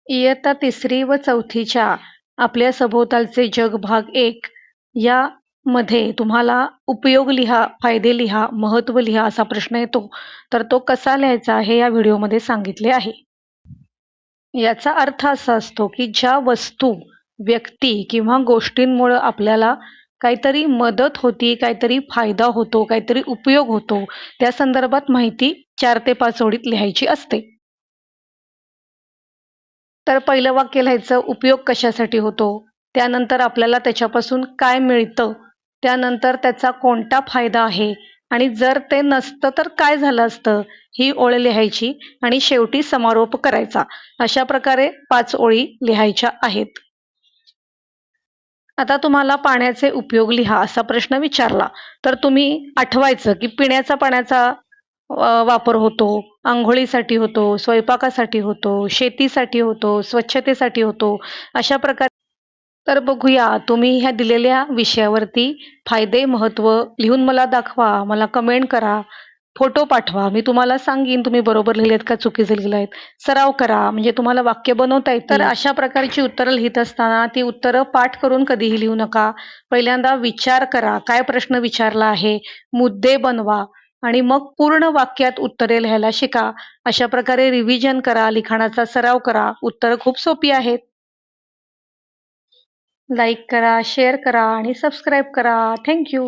इयत्ता 3री व 4थीच्या आपल्या सभोवतालचे जग भाग 1 या मध्ये तुम्हाला उपयोग लिहा, फायदे लिहा, महत्त्व लिहा असा प्रश्न येतो. तर तो कसा लिहायचा हे या व्हिडिओमध्ये सांगितले आहे. याचा अर्थ असा असतो, की ज्या वस्तू, व्यक्ती किंवा गोष्टींमुळे आपल्याला काहीतरी मदत होती, काहीतरी फायदा होतो, काहीतरी उपयोग होतो, त्या संदर्भात माहिती 4 ते 5 ओळीत लिहायची असते. तर पहिलं वाक्य लिहायचं उपयोग कशासाठी होतो, त्यानंतर आपल्याला त्याच्यापासून काय मिळतं, त्यानंतर त्याचा कोणता फायदा आहे आणि जर ते नसतं तर काय झालं असतं, ही ओळ लिहायची आणि शेवटी समारोप करायचा. अशा प्रकारे 5 ओळी लिहायच्या आहेत. आता तुम्हाला पाण्याचे उपयोग लिहा असा प्रश्न विचारला, तर तुम्ही आठवायचं की पिण्याच्या पाण्याचा वापर होतो, अंघोळीसाठी होतो, स्वयंपाकासाठी होतो, शेतीसाठी होतो, स्वच्छतेसाठी होतो. अशा प्रकारे तर बघूया तुम्ही ह्या दिलेल्या विषयावरती फायदे, महत्त्व लिहून मला दाखवा, मला कमेंट करा, फोटो पाठवा. मी तुम्हाला सांगीन तुम्ही बरोबर लिहिलेत का चुकीचे लिहिले आहेत. सराव करा म्हणजे तुम्हाला वाक्य बनवता येतील. तर अशा प्रकारची उत्तरं लिहित असताना ती उत्तरं पाठ करून कधीही लिहू नका. पहिल्यांदा विचार करा, काय प्रश्न विचारला आहे, मुद्दे बनवा आणि मग पूर्ण वाक्यात उत्तरे लिहायला शिका. अशा प्रकारे रिव्हिजन करा, लिखाणाचा सराव करा. उत्तरं खूप सोपी आहेत. लाईक करा, शेअर करा आणि सबस्क्राईब करा. Thank you.